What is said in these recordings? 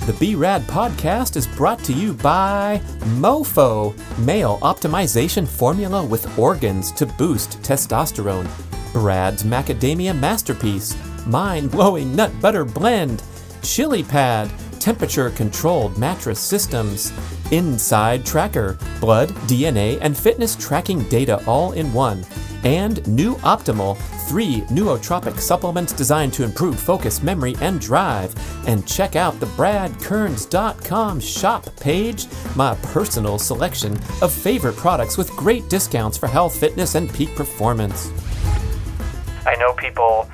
The B-Rad podcast is brought to you by MoFo, male optimization formula with organs to boost testosterone. Brad's macadamia masterpiece, mind-blowing nut butter blend. Chili Pad, temperature-controlled mattress systems. Inside Tracker, blood, DNA, and fitness tracking data all in one. And New Optimal, 3 nootropic supplements designed to improve focus, memory, and drive. And check out the bradkearns.com shop page, my personal selection of favorite products with great discounts for health, fitness, and peak performance. I know people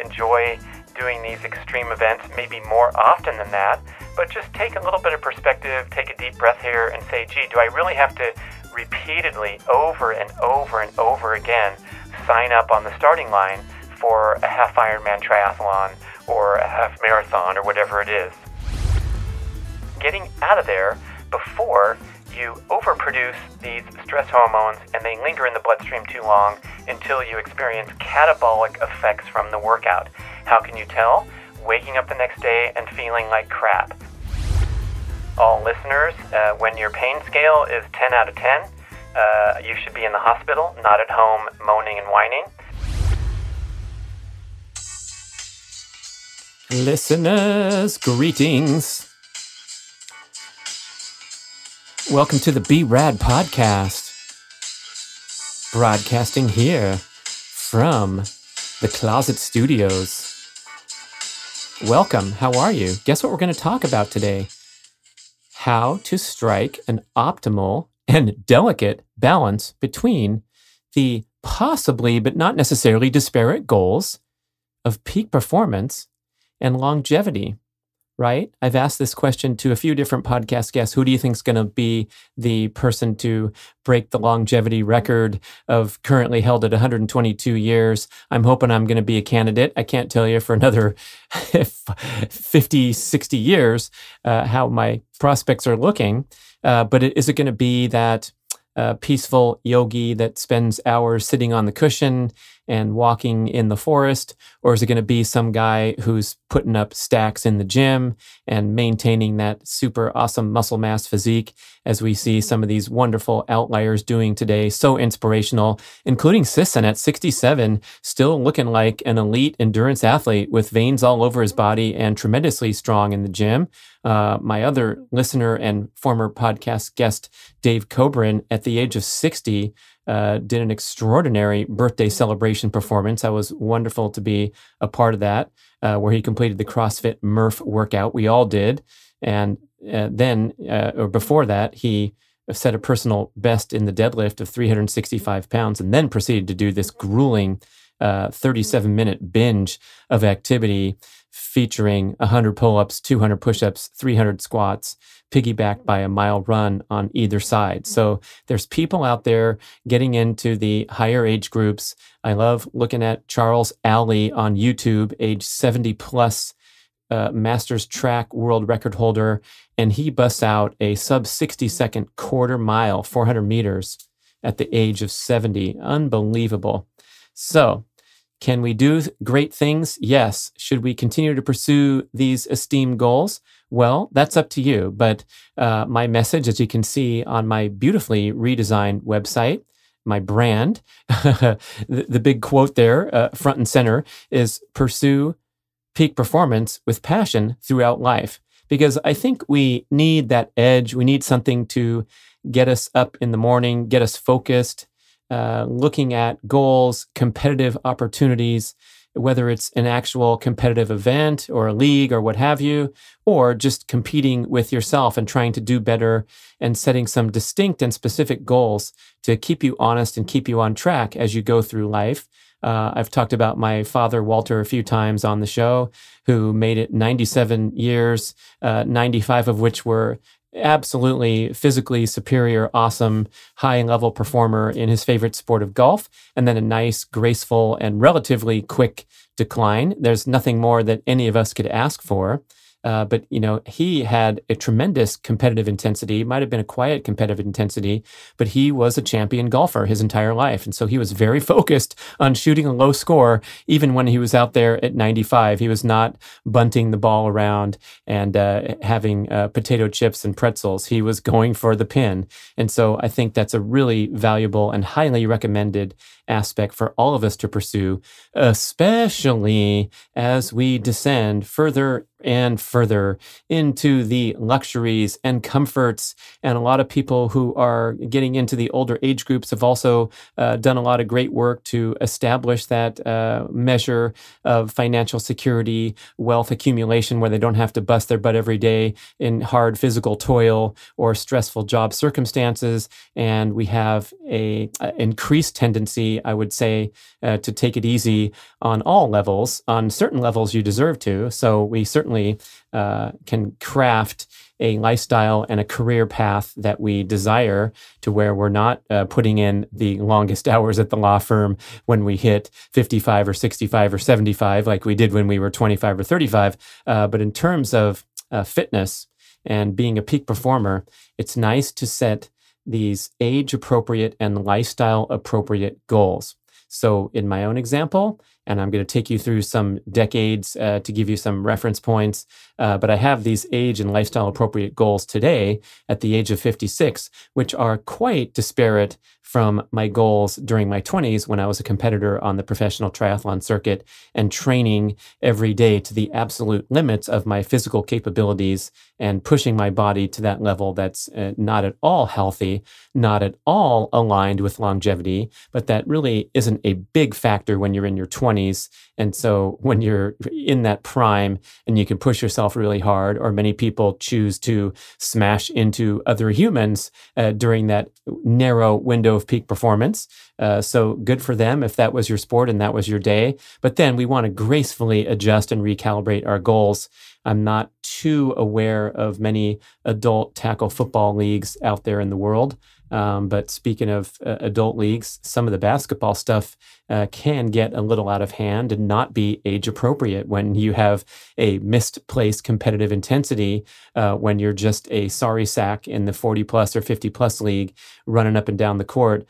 enjoy doing these extreme events maybe more often than that, but just take a little bit of perspective, take a deep breath here and say, gee, do I really have to repeatedly, over and over and over again, sign up on the starting line for a half Ironman triathlon or a half marathon or whatever it is? Getting out of there before you overproduce these stress hormones and they linger in the bloodstream too long until you experience catabolic effects from the workout. How can you tell? Waking up the next day and feeling like crap. All listeners, when your pain scale is 10 out of 10, you should be in the hospital, not at home moaning and whining. Listeners, greetings. Welcome to the B-Rad podcast. Broadcasting here from the Closet Studios. Welcome. How are you? Guess what we're going to talk about today? How to strike an optimal and delicate balance between the possibly but not necessarily disparate goals of peak performance and longevity, right? I've asked this question to a few different podcast guests. Who do you think is going to be the person to break the longevity record of currently held at 122 years? I'm hoping I'm going to be a candidate. I can't tell you for another 50, 60 years how my prospects are looking. But is it going to be that peaceful yogi that spends hours sitting on the cushion and walking in the forest? Or is it going to be some guy who's putting up stacks in the gym and maintaining that super awesome muscle mass physique, as we see some of these wonderful outliers doing today? So inspirational, including Sisson at 67, still looking like an elite endurance athlete with veins all over his body and tremendously strong in the gym. My other listener and former podcast guest, Dave Cobrin, at the age of 60, did an extraordinary birthday celebration performance. That was wonderful to be a part of that, where he completed the CrossFit Murph workout. We all did. And then, or before that, he set a personal best in the deadlift of 365 pounds and then proceeded to do this grueling 37-minute binge of activity featuring 100 pull-ups, 200 push-ups, 300 squats, piggybacked by a mile run on either side. So there's people out there getting into the higher age groups. I love looking at Charles Alley on YouTube, age 70 plus, Masters track world record holder, and he busts out a sub 60 second quarter mile, 400 meters at the age of 70. Unbelievable. So can we do great things? Yes. Should we continue to pursue these esteemed goals? Well, that's up to you. But my message, as you can see on my beautifully redesigned website, my brand, the big quote there, front and center, is pursue peak performance with passion throughout life. Because I think we need that edge. We need something to get us up in the morning, get us focused, looking at goals, competitive opportunities, whether it's an actual competitive event or a league or what have you, or just competing with yourself and trying to do better and setting some distinct and specific goals to keep you honest and keep you on track as you go through life. I've talked about my father, Walter, a few times on the show, who made it 97 years, 95 of which were absolutely physically superior, awesome, high-level performer in his favorite sport of golf, and then a nice, graceful, and relatively quick decline. There's nothing more that any of us could ask for. but he had a tremendous competitive intensity. Might have been a quiet competitive intensity, but he was a champion golfer his entire life, and so he was very focused on shooting a low score. Even when he was out there at 95, he was not bunting the ball around and having potato chips and pretzels. He was going for the pin, and so I think that's a really valuable and highly recommended aspect for all of us to pursue, especially as we descend further and further into the luxuries and comforts. And a lot of people who are getting into the older age groups have also done a lot of great work to establish that measure of financial security, wealth accumulation, where they don't have to bust their butt every day in hard physical toil or stressful job circumstances. And we have a increased tendency, I would say, to take it easy on all levels. On certain levels, you deserve to. So we certainly can craft a lifestyle and a career path that we desire, to where we're not putting in the longest hours at the law firm when we hit 55 or 65 or 75, like we did when we were 25 or 35. But in terms of fitness and being a peak performer, it's nice to set these age-appropriate and lifestyle-appropriate goals. So in my own example, and I'm going to take you through some decades to give you some reference points, but I have these age and lifestyle-appropriate goals today at the age of 56, which are quite disparate from my goals during my 20s when I was a competitor on the professional triathlon circuit and training every day to the absolute limits of my physical capabilities and pushing my body to that level that's not at all healthy, not at all aligned with longevity, but that really isn't a big factor when you're in your 20s. And so when you're in that prime and you can push yourself really hard, or many people choose to smash into other humans during that narrow window of peak performance. So good for them if that was your sport and that was your day. But then we want to gracefully adjust and recalibrate our goals. I'm not too aware of many adult tackle football leagues out there in the world. But speaking of adult leagues, some of the basketball stuff can get a little out of hand and not be age appropriate when you have a misplaced competitive intensity, when you're just a sorry sack in the 40 plus or 50 plus league running up and down the court.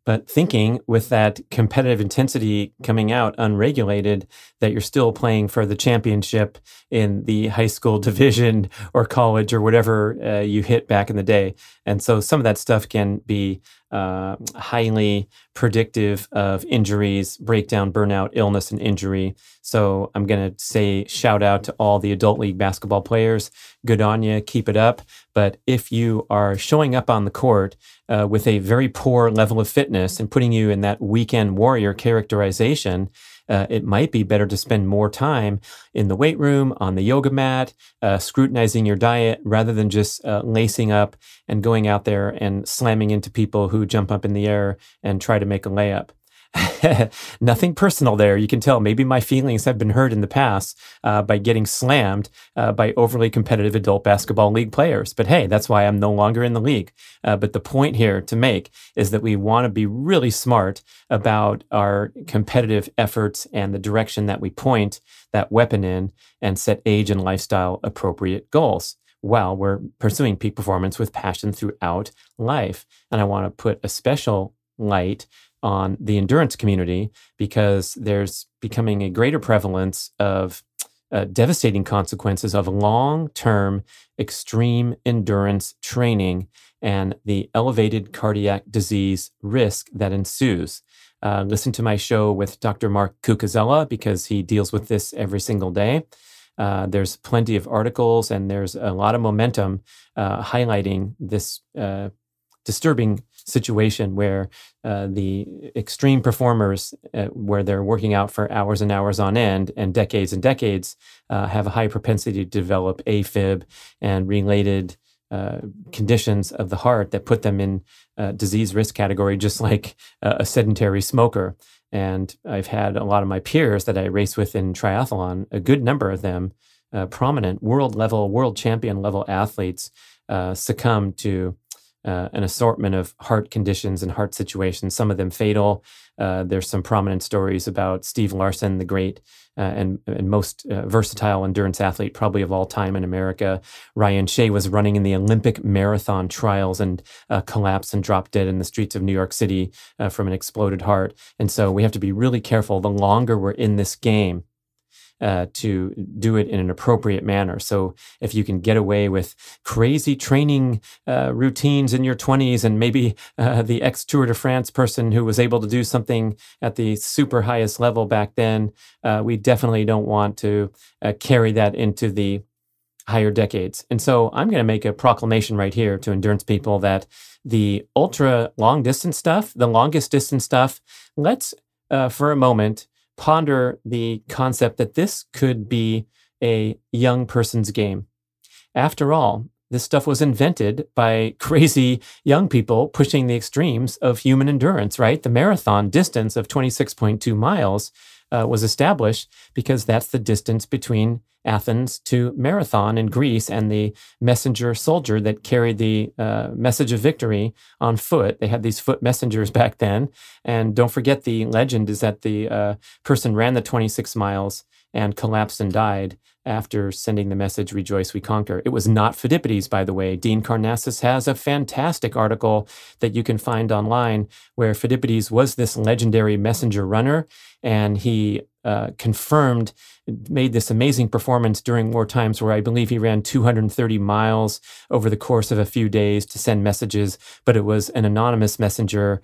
But thinking with that competitive intensity coming out unregulated, that you're still playing for the championship in the high school division or college or whatever you hit back in the day. And so some of that stuff can be highly predictive of injuries, breakdown, burnout, illness, and injury. So I'm going to say shout out to all the adult league basketball players. Good on you. Keep it up. But if you are showing up on the court with a very poor level of fitness and putting you in that weekend warrior characterization, it might be better to spend more time in the weight room, on the yoga mat, scrutinizing your diet, rather than just lacing up and going out there and slamming into people who jump up in the air and try to make a layup. Nothing personal there. You can tell maybe my feelings have been hurt in the past by getting slammed by overly competitive adult basketball league players. But hey, that's why I'm no longer in the league. But the point here to make is that we want to be really smart about our competitive efforts and the direction that we point that weapon in, and set age and lifestyle appropriate goals while we're pursuing peak performance with passion throughout life. And I want to put a special light on the endurance community, because there's becoming a greater prevalence of devastating consequences of long-term extreme endurance training and the elevated cardiac disease risk that ensues. Listen to my show with Dr. Mark Cucuzella, because he deals with this every single day. There's plenty of articles and there's a lot of momentum highlighting this disturbing situation where the extreme performers, where they're working out for hours and hours on end and decades, have a high propensity to develop AFib and related conditions of the heart that put them in disease risk category, just like a sedentary smoker. And I've had a lot of my peers that I race with in triathlon, a good number of them, prominent world champion level athletes, succumb to an assortment of heart conditions and heart situations, some of them fatal. There's some prominent stories about Steve Larson, the great and most versatile endurance athlete probably of all time in America. Ryan Shea was running in the Olympic marathon trials and collapsed and dropped dead in the streets of New York City from an exploded heart. And so we have to be really careful the longer we're in this game to do it in an appropriate manner. So if you can get away with crazy training routines in your 20s, and maybe the ex-Tour de France person who was able to do something at the super highest level back then, we definitely don't want to carry that into the higher decades. And so I'm going to make a proclamation right here to endurance people that the ultra long distance stuff, the longest distance stuff, let's for a moment ponder the concept that this could be a young person's game. After all, this stuff was invented by crazy young people pushing the extremes of human endurance, right? The marathon distance of 26.2 miles was established because that's the distance between Athens to Marathon in Greece, and the messenger soldier that carried the message of victory on foot. They had these foot messengers back then. And don't forget, the legend is that the person ran the 26 miles and collapsed and died after sending the message, "Rejoice, we conquer." It was not Phidippides, by the way. Dean Karnassus has a fantastic article that you can find online where Phidippides was this legendary messenger runner, and he confirmed, made this amazing performance during war times where I believe he ran 230 miles over the course of a few days to send messages, but it was an anonymous messenger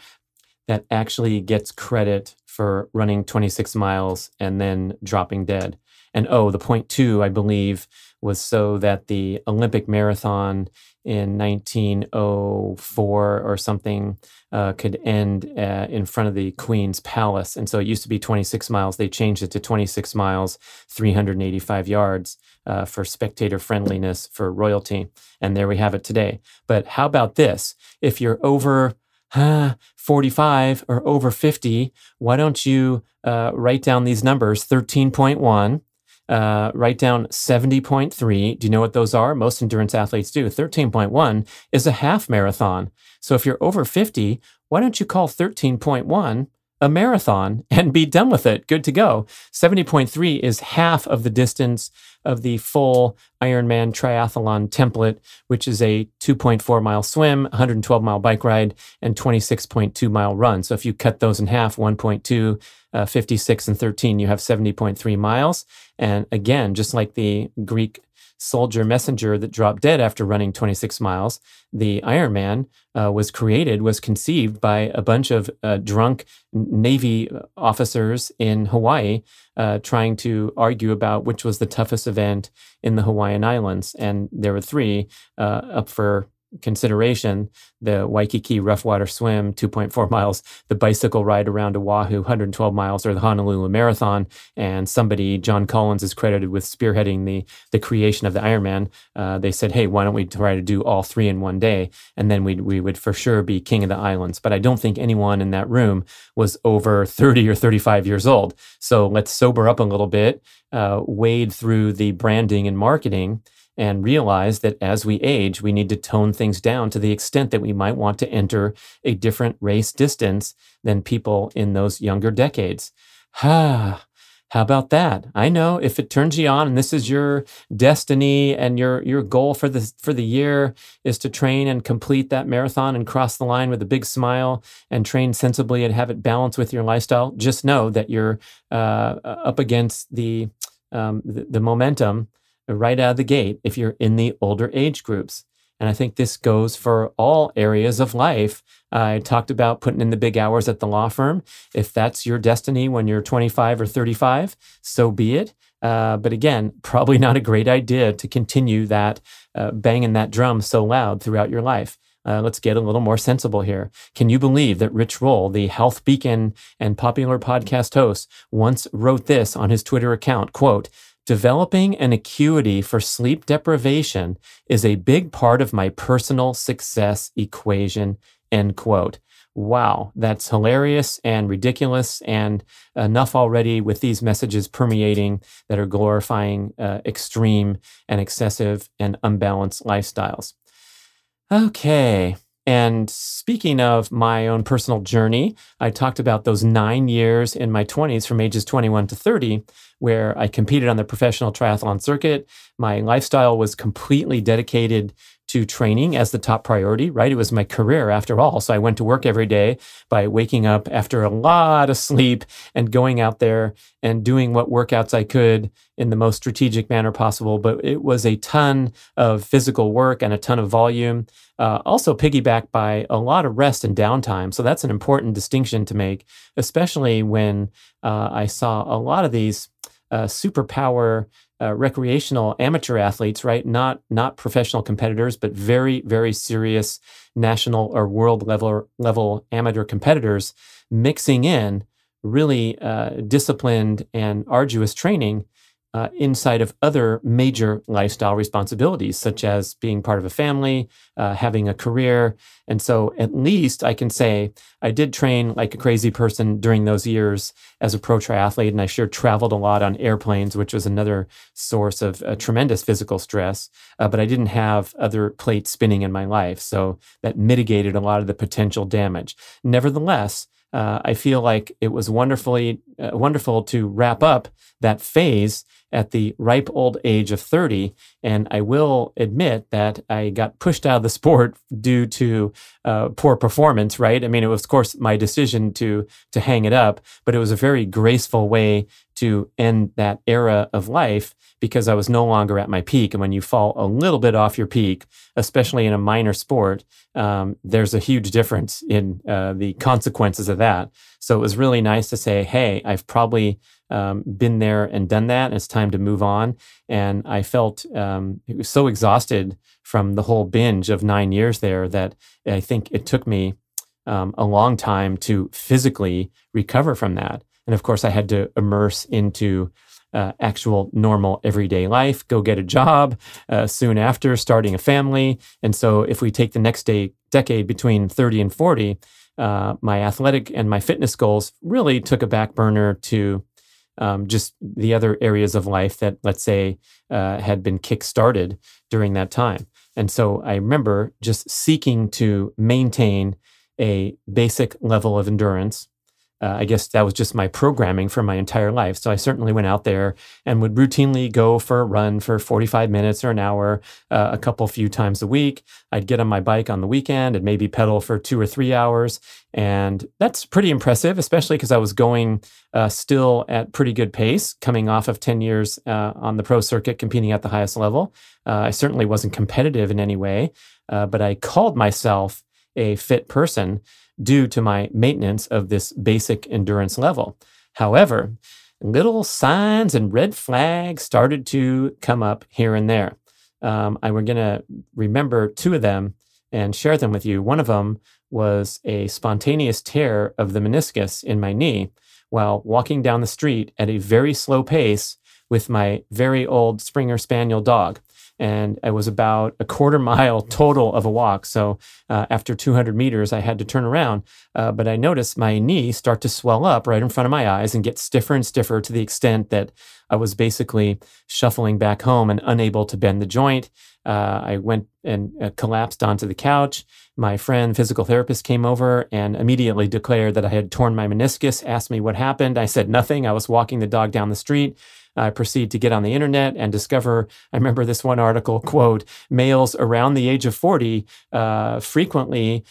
that actually gets credit for running 26 miles and then dropping dead. And the point two, I believe, was so that the Olympic marathon in 1904 or something could end in front of the Queen's Palace. And so it used to be 26 miles. They changed it to 26 miles, 385 yards for spectator friendliness for royalty. And there we have it today. But how about this? If you're over 45 or over 50, why don't you write down these numbers? 13.1. Write down 70.3. Do you know what those are? Most endurance athletes do. 13.1 is a half marathon. So if you're over 50, why don't you call 13.1 a marathon and be done with it? Good to go. 70.3 is half of the distance of the full Ironman triathlon template, which is a 2.4 mile swim, 112 mile bike ride, and 26.2 mile run. So if you cut those in half, 1.2, 56 and 13, you have 70.3 miles. And again, just like the Greek soldier messenger that dropped dead after running 26 miles, the Ironman was conceived by a bunch of drunk Navy officers in Hawaii trying to argue about which was the toughest event in the Hawaiian Islands. And there were three up for consideration: the Waikiki rough water swim, 2.4 miles, the bicycle ride around Oahu, 112 miles, or the Honolulu Marathon. And somebody, John Collins, is credited with spearheading the creation of the Ironman. They said, hey, why don't we try to do all three in one day? And then we would for sure be king of the islands. But I don't think anyone in that room was over 30 or 35 years old. So let's sober up a little bit, wade through the branding and marketing, and realize that as we age, we need to tone things down to the extent that we might want to enter a different race distance than people in those younger decades. How about that? I know if it turns you on and this is your destiny and your goal for the year is to train and complete that marathon and cross the line with a big smile and train sensibly and have it balance with your lifestyle, just know that you're up against the momentum right out of the gate if you're in the older age groups. And I think this goes for all areas of life. I talked about putting in the big hours at the law firm. If that's your destiny when you're 25 or 35, so be it. But again, probably not a great idea to continue that banging that drum so loud throughout your life. Let's get a little more sensible here. Can you believe that Rich Roll, the health beacon and popular podcast host, once wrote this on his Twitter account, quote, "Developing an acuity for sleep deprivation is a big part of my personal success equation," end quote. Wow, that's hilarious and ridiculous, and enough already with these messages permeating that are glorifying extreme and excessive and unbalanced lifestyles. Okay, And speaking of my own personal journey, I talked about those 9 years in my 20s from ages 21 to 30, where I competed on the professional triathlon circuit. My lifestyle was completely dedicated to training as the top priority, right? It was my career after all. So I went to work every day by waking up after a lot of sleep and going out there and doing what workouts I could in the most strategic manner possible. But it was a ton of physical work and a ton of volume, also piggybacked by a lot of rest and downtime. So that's an important distinction to make, especially when I saw a lot of these superpower recreational amateur athletes, right? Not professional competitors, but very, very serious national or world level amateur competitors mixing in really disciplined and arduous training inside of other major lifestyle responsibilities, such as being part of a family, having a career. And so at least I can say I did train like a crazy person during those years as a pro triathlete, and I sure traveled a lot on airplanes, which was another source of tremendous physical stress, but I didn't have other plates spinning in my life. So that mitigated a lot of the potential damage. Nevertheless, I feel like it was wonderful to wrap up that phase at the ripe old age of 30. And I will admit that I got pushed out of the sport due to poor performance, right? I mean, it was, of course, my decision to hang it up, but it was a very graceful way to end that era of life because I was no longer at my peak. And when you fall a little bit off your peak, especially in a minor sport, there's a huge difference in the consequences of that. So it was really nice to say, hey, I've probably been there and done that. And it's time to move on. And I felt it was so exhausted from the whole binge of 9 years there that I think it took me a long time to physically recover from that. And of course, I had to immerse into actual normal everyday life, go get a job soon after, starting a family. And so if we take the next decade between 30 and 40, my athletic and my fitness goals really took a back burner to just the other areas of life that, let's say, had been kick-started during that time. And so I remember just seeking to maintain a basic level of endurance. I guess that was just my programming for my entire life. So I certainly went out there and would routinely go for a run for 45 minutes or an hour, a few times a week. I'd get on my bike on the weekend and maybe pedal for 2 or 3 hours. And that's pretty impressive, especially because I was going still at pretty good pace, coming off of 10 years on the pro circuit, competing at the highest level. I certainly wasn't competitive in any way, but I called myself a fit person due to my maintenance of this basic endurance level. However, little signs and red flags started to come up here and there. We're going to remember 2 of them and share them with you. One of them was a spontaneous tear of the meniscus in my knee while walking down the street at a very slow pace with my very old Springer Spaniel dog. And it was about a quarter mile total of a walk. So after 200 meters, I had to turn around. But I noticed my knee start to swell up right in front of my eyes and get stiffer and stiffer to the extent that I was basically shuffling back home and unable to bend the joint. I went and collapsed onto the couch. My friend, physical therapist, came over and immediately declared that I had torn my meniscus, asked me what happened. I said nothing. I was walking the dog down the street. I proceed to get on the internet and discover, I remember this one article, quote, males around the age of 40 frequently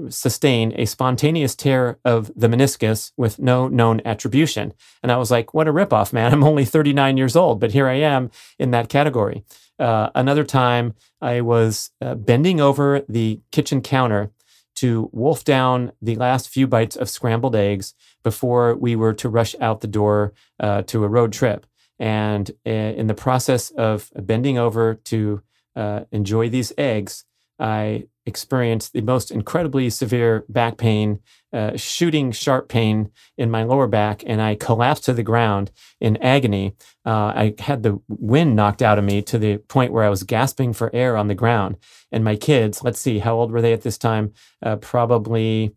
sustain a spontaneous tear of the meniscus with no known attribution. And I was like, what a ripoff, man. I'm only 39 years old, but here I am in that category. Another time I was bending over the kitchen counter to wolf down the last few bites of scrambled eggs before we were to rush out the door to a road trip. And in the process of bending over to enjoy these eggs, I experienced the most incredibly severe back pain, shooting sharp pain in my lower back, and I collapsed to the ground in agony. I had the wind knocked out of me to the point where I was gasping for air on the ground. And my kids, let's see, how old were they at this time? Probably,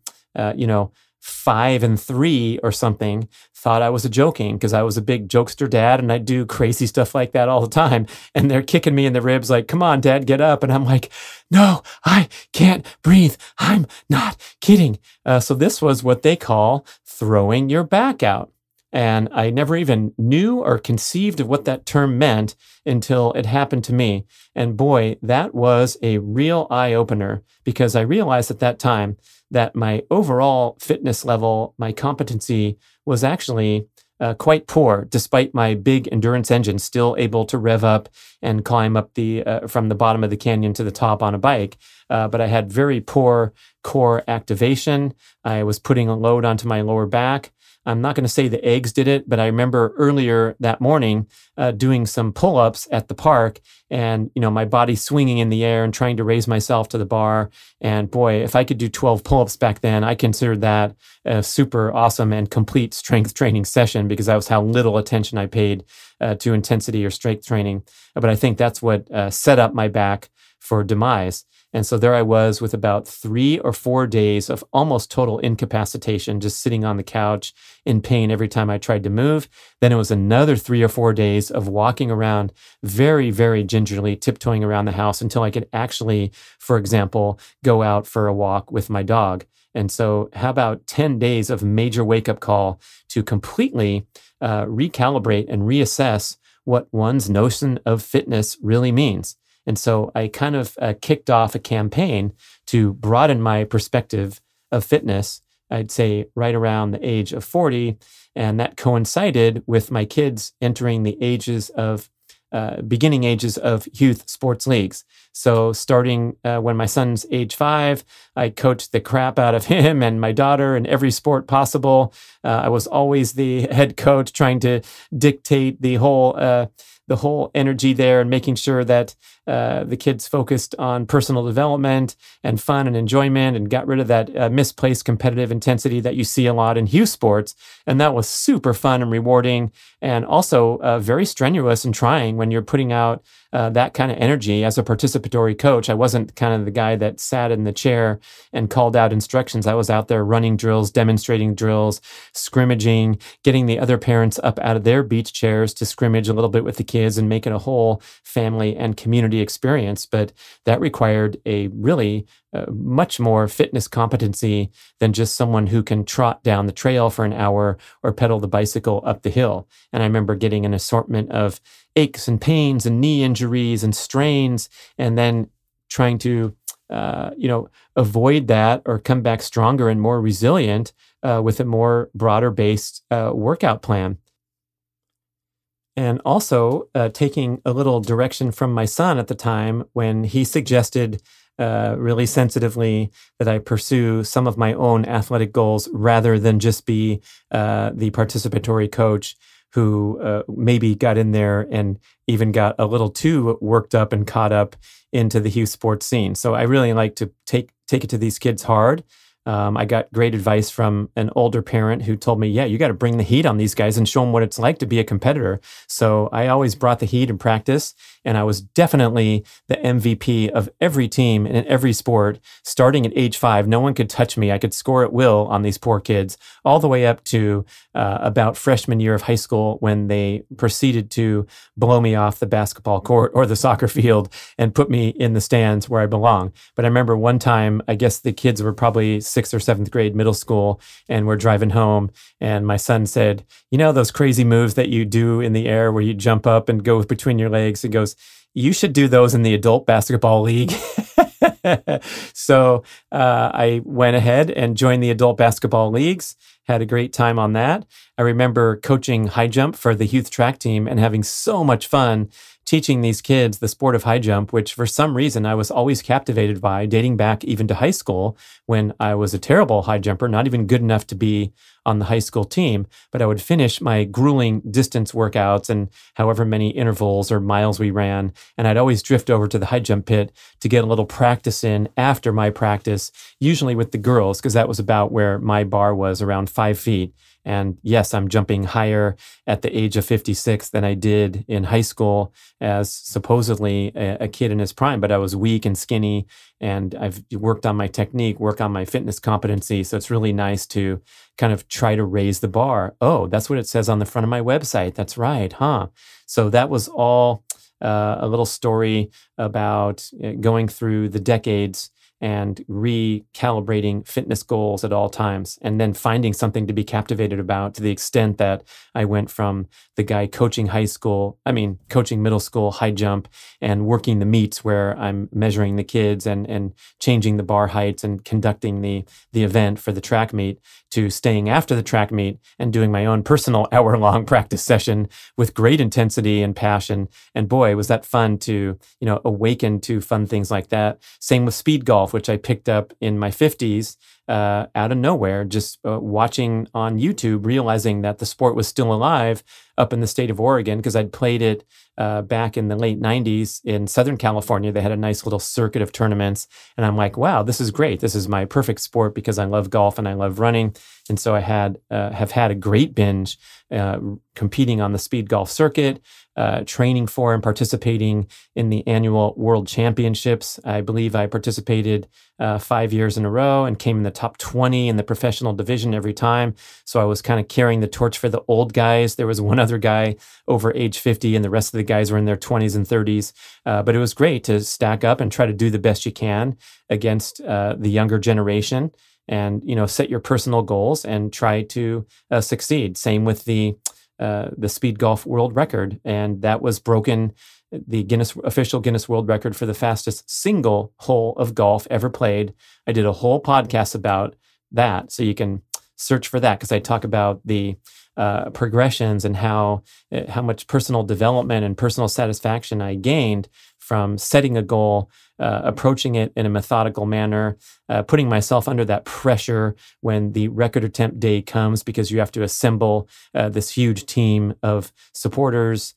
5 and 3 or something thought I was joking because I was a big jokester dad and I do crazy stuff like that all the time. And they're kicking me in the ribs like, come on, Dad, get up. And I'm like, no, I can't breathe. I'm not kidding. So this was what they call throwing your back out. And I never even knew or conceived of what that term meant until it happened to me. And boy, that was a real eye-opener because I realized at that time that my overall fitness level, my competency was actually quite poor, despite my big endurance engine still able to rev up and climb up from the bottom of the canyon to the top on a bike. But I had very poor core activation. I was putting a load onto my lower back. I'm not going to say the eggs did it, but I remember earlier that morning doing some pull-ups at the park and, my body swinging in the air and trying to raise myself to the bar. And boy, if I could do 12 pull-ups back then, I considered that a super awesome and complete strength training session because that was how little attention I paid to intensity or strength training. But I think that's what set up my back for demise. And so there I was with about 3 or 4 days of almost total incapacitation, just sitting on the couch in pain every time I tried to move. Then it was another 3 or 4 days of walking around very, very gingerly, tiptoeing around the house until I could actually, for example, go out for a walk with my dog. And so how about 10 days of major wake-up call to completely recalibrate and reassess what one's notion of fitness really means. And so I kind of kicked off a campaign to broaden my perspective of fitness, I'd say right around the age of 40. And that coincided with my kids entering the beginning ages of youth sports leagues. So starting when my son's age 5, I coached the crap out of him and my daughter in every sport possible. I was always the head coach trying to dictate the whole energy there and making sure that the kids focused on personal development and fun and enjoyment and got rid of that misplaced competitive intensity that you see a lot in youth sports. And that was super fun and rewarding and also very strenuous and trying when you're putting out that kind of energy as a participatory coach. I wasn't kind of the guy that sat in the chair and called out instructions. I was out there running drills, demonstrating drills, scrimmaging, getting the other parents up out of their beach chairs to scrimmage a little bit with the kids and make it a whole family and community experience. But that required a really much more fitness competency than just someone who can trot down the trail for an hour or pedal the bicycle up the hill. And I remember getting an assortment of aches and pains and knee injuries and strains, and then trying to, avoid that or come back stronger and more resilient with a more broader based workout plan. And also taking a little direction from my son at the time when he suggested really sensitively that I pursue some of my own athletic goals rather than just be the participatory coach who maybe got in there and even got a little too worked up and caught up into the youth sports scene. So I really like to take it to these kids hard. I got great advice from an older parent who told me, yeah, you got to bring the heat on these guys and show them what it's like to be a competitor. So I always brought the heat in practice, and I was definitely the MVP of every team and in every sport. Starting at age 5, no one could touch me. I could score at will on these poor kids, all the way up to about freshman year of high school when they proceeded to blow me off the basketball court or the soccer field and put me in the stands where I belong. But I remember one time, I guess the kids were probably 6th or 7th grade middle school, and we're driving home, and my son said, those crazy moves that you do in the air where you jump up and go between your legs? He goes, you should do those in the adult basketball league. So I went ahead and joined the adult basketball leagues, had a great time on that. I remember coaching high jump for the youth track team and having so much fun teaching these kids the sport of high jump, which for some reason I was always captivated by, dating back even to high school when I was a terrible high jumper, not even good enough to be on the high school team. But I would finish my grueling distance workouts and however many intervals or miles we ran, and I'd always drift over to the high jump pit to get a little practice in after my practice, usually with the girls, because that was about where my bar was, around 5 feet. And yes, I'm jumping higher at the age of 56 than I did in high school as supposedly a kid in his prime, but I was weak and skinny, and I've worked on my technique, work on my fitness competency. So it's really nice to kind of try to raise the bar. Oh, that's what it says on the front of my website. That's right, huh? So that was all a little story about going through the decades and recalibrating fitness goals at all times, and then finding something to be captivated about, to the extent that I went from the guy coaching coaching middle school high jump and working the meets where I'm measuring the kids and changing the bar heights and conducting the event for the track meet, to staying after the track meet and doing my own personal hour-long practice session with great intensity and passion. And boy, was that fun to, awaken to fun things like that. Same with speed golf, which I picked up in my 50s out of nowhere, just watching on YouTube, realizing that the sport was still alive up in the state of Oregon, because I'd played it back in the late 90s in Southern California. They had a nice little circuit of tournaments. And I'm like, wow, this is great. This is my perfect sport because I love golf and I love running. And so I have had a great binge competing on the speed golf circuit, training for and participating in the annual World Championships. I believe I participated 5 years in a row and came in the top 20 in the professional division every time. So I was kind of carrying the torch for the old guys. There was one other guy over age 50, and the rest of the guys were in their 20s and 30s. But it was great to stack up and try to do the best you can against the younger generation, and set your personal goals and try to succeed. Same with the speed golf world record, and that was broken. The official Guinness World Record for the fastest single hole of golf ever played. I did a whole podcast about that, so you can search for that, because I talk about the progressions and how much personal development and personal satisfaction I gained from setting a goal, approaching it in a methodical manner, putting myself under that pressure when the record attempt day comes, because you have to assemble this huge team of supporters,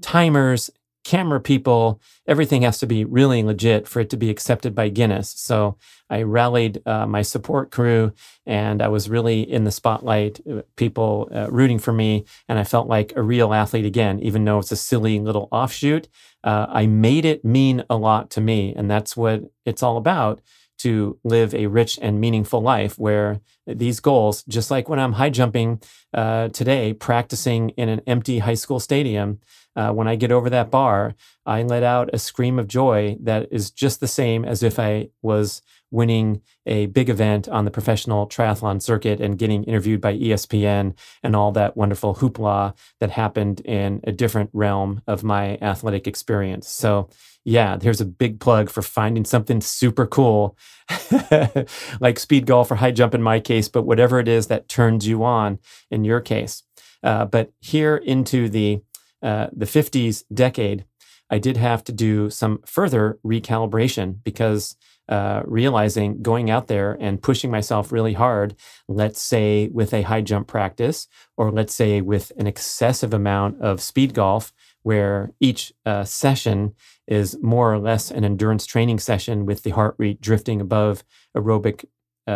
timers, camera people. Everything has to be really legit for it to be accepted by Guinness. So I rallied my support crew, and I was really in the spotlight, people rooting for me, and I felt like a real athlete again, even though it's a silly little offshoot. I made it mean a lot to me, and that's what it's all about, to live a rich and meaningful life where these goals, just like when I'm high jumping today, practicing in an empty high school stadium, when I get over that bar, I let out a scream of joy that is just the same as if I was winning a big event on the professional triathlon circuit and getting interviewed by ESPN and all that wonderful hoopla that happened in a different realm of my athletic experience. So yeah, here's a big plug for finding something super cool, like speed golf or high jump in my case, but whatever it is that turns you on in your case. But here into the 50s decade, I did have to do some further recalibration, because realizing going out there and pushing myself really hard, let's say with a high jump practice, or let's say with an excessive amount of speed golf, where each session is more or less an endurance training session with the heart rate drifting above aerobic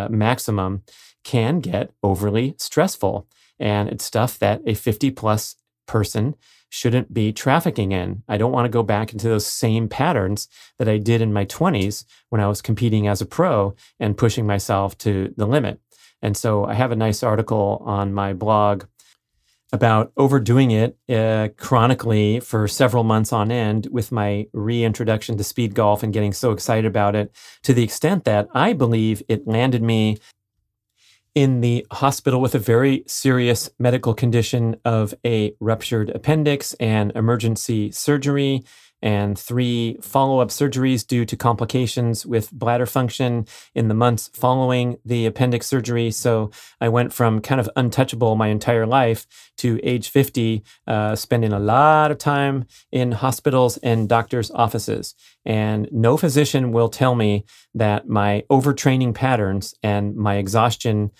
maximum, can get overly stressful. And it's stuff that a 50-plus person shouldn't be trafficking in. I don't want to go back into those same patterns that I did in my 20s when I was competing as a pro and pushing myself to the limit. And so I have a nice article on my blog about overdoing it chronically for several months on end with my reintroduction to speed golf and getting so excited about it, to the extent that I believe it landed me in the hospital with a very serious medical condition of a ruptured appendix and emergency surgery, and 3 follow-up surgeries due to complications with bladder function in the months following the appendix surgery. So I went from kind of untouchable my entire life to age 50, spending a lot of time in hospitals and doctors' offices. And no physician will tell me that my overtraining patterns and my exhaustion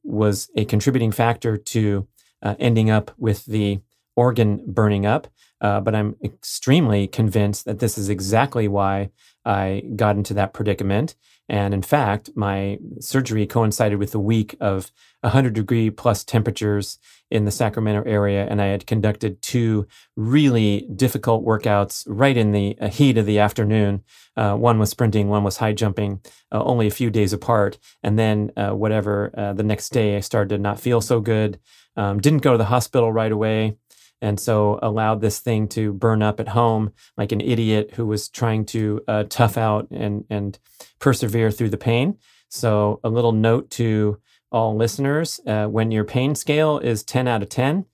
was a contributing factor to ending up with the organ burning up, but I'm extremely convinced that this is exactly why I got into that predicament. And in fact, my surgery coincided with a week of 100-degree plus temperatures in the Sacramento area, and I had conducted 2 really difficult workouts right in the heat of the afternoon. One was sprinting, one was high jumping, only a few days apart. And then the next day, I started to not feel so good. Didn't go to the hospital right away. And so allowed this thing to burn up at home like an idiot who was trying to tough out and persevere through the pain. So a little note to all listeners, when your pain scale is 10 out of 10,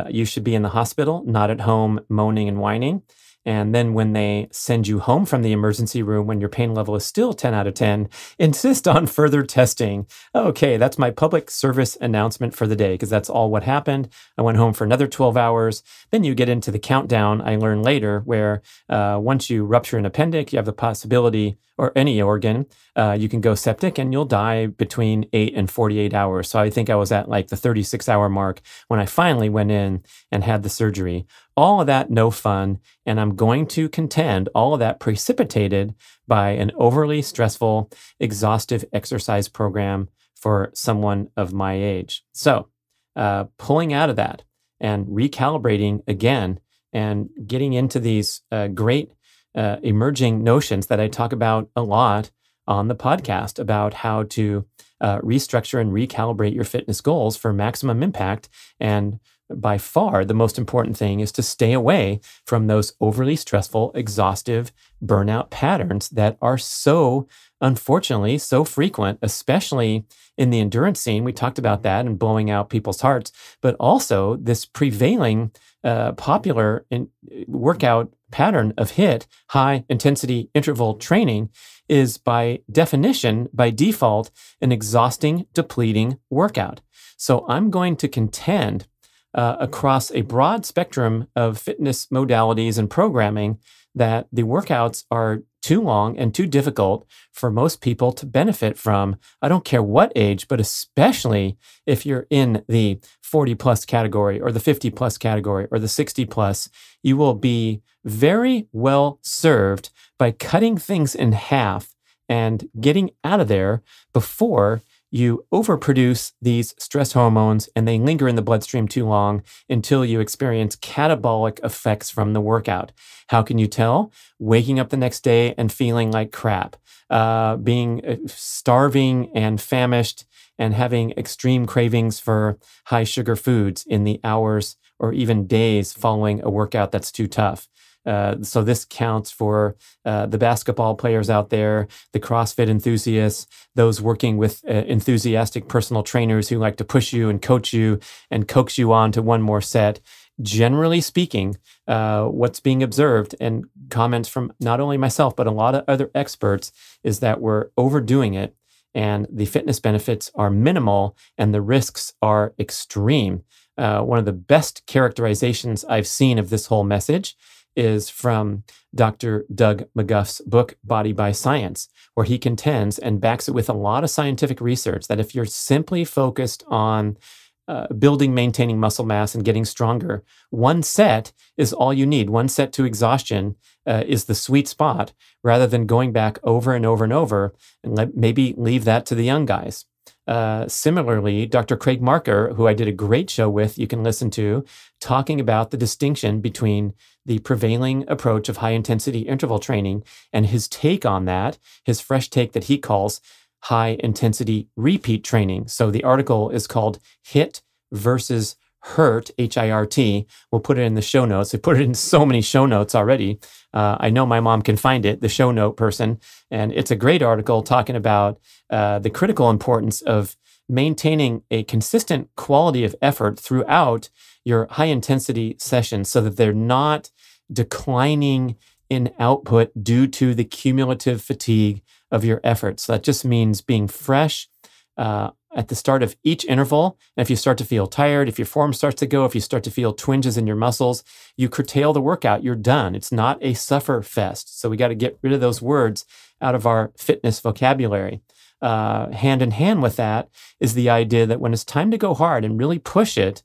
you should be in the hospital, not at home moaning and whining. And then when they send you home from the emergency room, when your pain level is still 10 out of 10, insist on further testing. Okay, that's my public service announcement for the day, because that's all what happened. I went home for another 12 hours. Then you get into the countdown, I learned later, where once you rupture an appendix, you have the possibility, or any organ, you can go septic and you'll die between 8 and 48 hours. So I think I was at like the 36-hour mark when I finally went in and had the surgery. All of that, no fun. And I'm going to contend all of that precipitated by an overly stressful, exhaustive exercise program for someone of my age. So pulling out of that and recalibrating again and getting into these great emerging notions that I talk about a lot on the podcast about how to restructure and recalibrate your fitness goals for maximum impact. And by far, the most important thing is to stay away from those overly stressful, exhaustive burnout patterns that are so, unfortunately, so frequent, especially in the endurance scene. We talked about that and blowing out people's hearts, but also this prevailing popular workout pattern of HIIT, high intensity interval training, is by definition, by default, an exhausting, depleting workout. So I'm going to contend across a broad spectrum of fitness modalities and programming that the workouts are too long and too difficult for most people to benefit from. I don't care what age, but especially if you're in the 40 plus category or the 50 plus category or the 60 plus, you will be very well served by cutting things in half and getting out of there before you overproduce these stress hormones and they linger in the bloodstream too long until you experience catabolic effects from the workout. How can you tell? Waking up the next day and feeling like crap, being starving and famished and having extreme cravings for high sugar foods in the hours or even days following a workout that's too tough. So this counts for the basketball players out there, the CrossFit enthusiasts, those working with enthusiastic personal trainers who like to push you and coach you and coax you on to one more set. Generally speaking, what's being observed and comments from not only myself, but a lot of other experts is that we're overdoing it and the fitness benefits are minimal and the risks are extreme. One of the best characterizations I've seen of this whole message is from Dr. Doug McGuff's book, Body by Science, where he contends and backs it with a lot of scientific research that if you're simply focused on building, maintaining muscle mass and getting stronger, one set is all you need. One set to exhaustion is the sweet spot rather than going back over and over and over and maybe leave that to the young guys. Similarly, Dr. Craig Marker, who I did a great show with, you can listen to, talking about the distinction between the prevailing approach of high-intensity interval training and his take on that, his fresh take that he calls high-intensity repeat training. So the article is called HIIT versus HIRT, H-I-R-T. We'll put it in the show notes. I put it in so many show notes already. I know my mom can find it, the show note person. And it's a great article talking about the critical importance of maintaining a consistent quality of effort throughout your high-intensity sessions so that they're not declining in output due to the cumulative fatigue of your efforts. So that just means being fresh at the start of each interval. And if you start to feel tired, if your form starts to go, if you start to feel twinges in your muscles, you curtail the workout, you're done. It's not a suffer fest. So we got to get rid of those words out of our fitness vocabulary. Hand in hand with that is the idea that when it's time to go hard and really push it,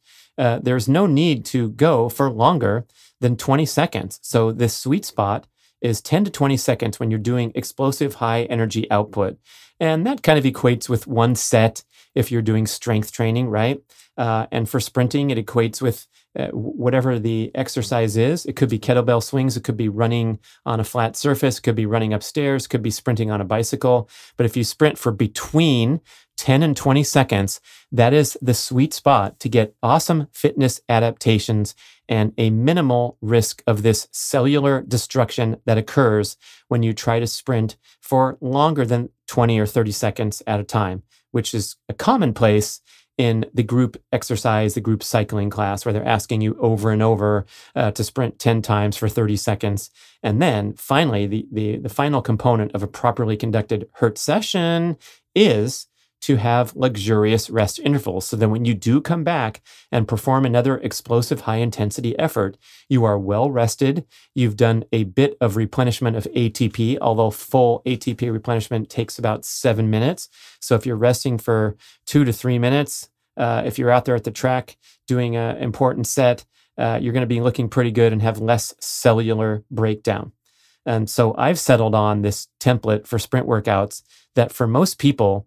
there's no need to go for longer than 20 seconds. So this sweet spot is 10 to 20 seconds when you're doing explosive high energy output. And that kind of equates with one set if you're doing strength training, right? And for sprinting, it equates with whatever the exercise is. It could be kettlebell swings. It could be running on a flat surface. It could be running upstairs. It could be sprinting on a bicycle. But if you sprint for between 10 and 20 seconds, that is the sweet spot to get awesome fitness adaptations and a minimal risk of this cellular destruction that occurs when you try to sprint for longer than 20 or 30 seconds at a time, which is a commonplace in the group exercise, the group cycling class, where they're asking you over and over to sprint 10 times for 30 seconds. And then finally, the final component of a properly conducted HERT session is to have luxurious rest intervals. So then when you do come back and perform another explosive high intensity effort, you are well rested. You've done a bit of replenishment of ATP, although full ATP replenishment takes about 7 minutes. So if you're resting for 2 to 3 minutes, if you're out there at the track doing an important set, you're going to be looking pretty good and have less cellular breakdown. And so I've settled on this template for sprint workouts that for most people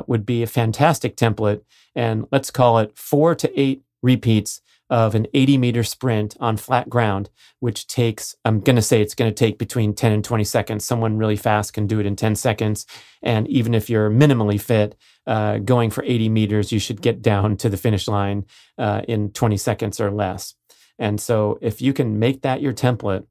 would be a fantastic template. And let's call it 4 to 8 repeats of an 80-meter sprint on flat ground, which takes, I'm going to say it's going to take between 10 and 20 seconds. Someone really fast can do it in 10 seconds. And even if you're minimally fit, going for 80 meters, you should get down to the finish line in 20 seconds or less. And so if you can make that your template,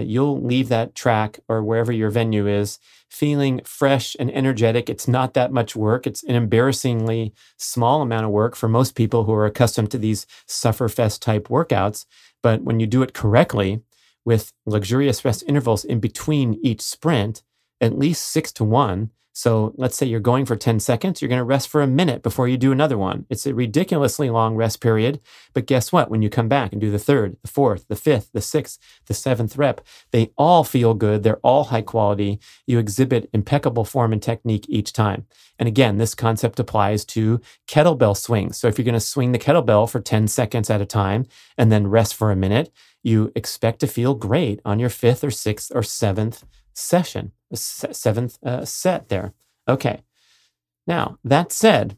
you'll leave that track or wherever your venue is feeling fresh and energetic. It's not that much work. It's an embarrassingly small amount of work for most people who are accustomed to these sufferfest type workouts. But when you do it correctly with luxurious rest intervals in between each sprint, at least 6 to 1. So let's say you're going for 10 seconds, you're going to rest for a minute before you do another one. It's a ridiculously long rest period. But guess what? When you come back and do the third, the fourth, the fifth, the sixth, the seventh rep, they all feel good. They're all high quality. You exhibit impeccable form and technique each time. And again, this concept applies to kettlebell swings. So if you're going to swing the kettlebell for 10 seconds at a time and then rest for a minute, you expect to feel great on your fifth or sixth or seventh session, seventh set there. Okay. Now, that said,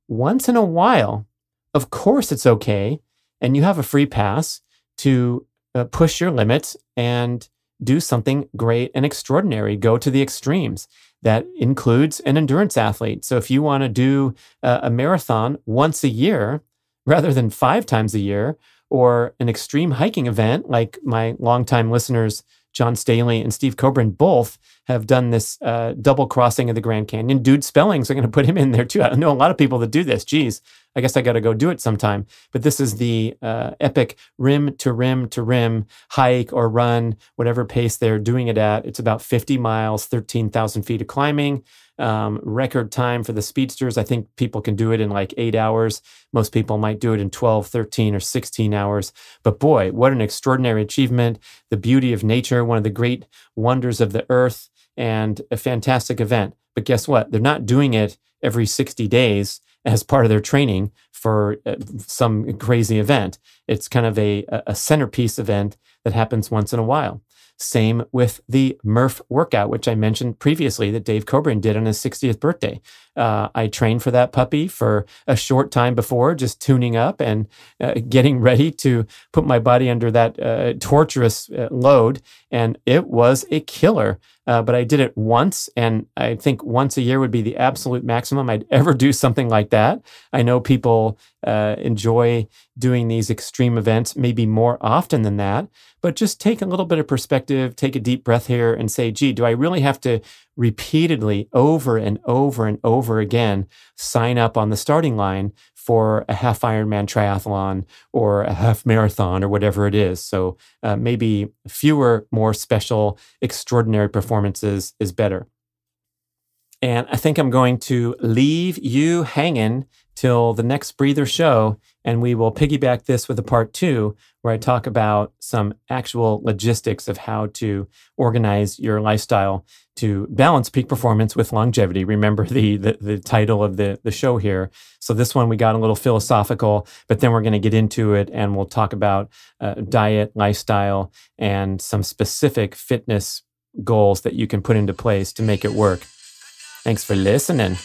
once in a while, of course it's okay, and you have a free pass to push your limits and do something great and extraordinary, go to the extremes. That includes an endurance athlete. So if you want to do a marathon once a year, rather than 5 times a year, or an extreme hiking event like my longtime listeners, John Staley and Steve Coburn, both have done this double crossing of the Grand Canyon. Dude Spellings are going to put him in there too. I know a lot of people that do this. Geez, I guess I got to go do it sometime. But this is the epic rim to rim hike or run, whatever pace they're doing it at. It's about 50 miles, 13,000 feet of climbing. Record time for the speedsters. I think people can do it in like 8 hours. Most people might do it in 12, 13, or 16 hours. But boy, what an extraordinary achievement. The beauty of nature, one of the great wonders of the earth, and a fantastic event. But guess what? They're not doing it every 60 days as part of their training for some crazy event. It's kind of a centerpiece event that happens once in a while. Same with the Murph workout, which I mentioned previously that Dave Coburn did on his 60th birthday. I trained for that puppy for a short time before, just tuning up and getting ready to put my body under that torturous load. And it was a killer. But I did it once, and I think once a year would be the absolute maximum I'd ever do something like that. I know people enjoy doing these extreme events maybe more often than that, but just take a little bit of perspective, take a deep breath here and say, gee, do I really have to repeatedly over and over and over again sign up on the starting line for a half Ironman triathlon or a half marathon or whatever it is? So maybe fewer, more special, extraordinary performances is better. And I think I'm going to leave you hanging till the next Breather show And we will piggyback this with a part 2 where I talk about some actual logistics of how to organize your lifestyle to balance peak performance with longevity. Remember the title of the show here. So this one, we got a little philosophical, but then we're going to get into it and we'll talk about diet, lifestyle, and some specific fitness goals that you can put into place to make it work. Thanks for listening.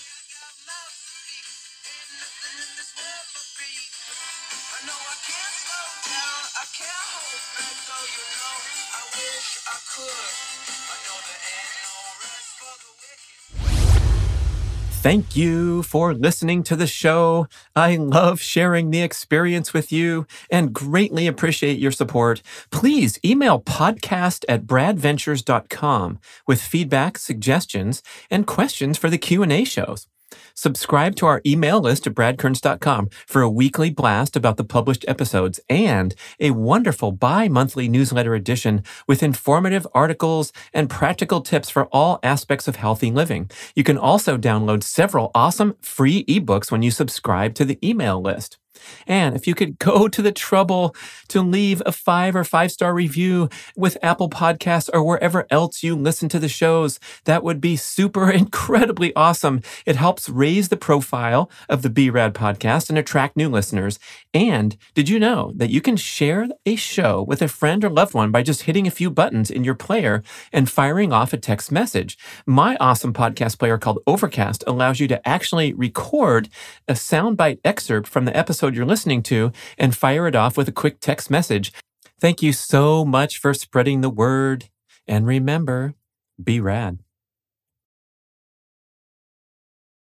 Thank you for listening to the show. I love sharing the experience with you and greatly appreciate your support. Please email podcast@bradventures.com with feedback, suggestions, and questions for the Q&A shows. Subscribe to our email list at bradkearns.com for a weekly blast about the published episodes and a wonderful bi-monthly newsletter edition with informative articles and practical tips for all aspects of healthy living. You can also download several awesome free ebooks when you subscribe to the email list. And if you could go to the trouble to leave a 5 or 5-star review with Apple Podcasts or wherever else you listen to the shows, that would be super incredibly awesome. It helps raise the profile of the BRAD podcast and attract new listeners. And did you know that you can share a show with a friend or loved one by just hitting a few buttons in your player and firing off a text message? My awesome podcast player called Overcast allows you to actually record a soundbite excerpt from the episode you're listening to and fire it off with a quick text message. Thank you so much for spreading the word. And remember, be rad.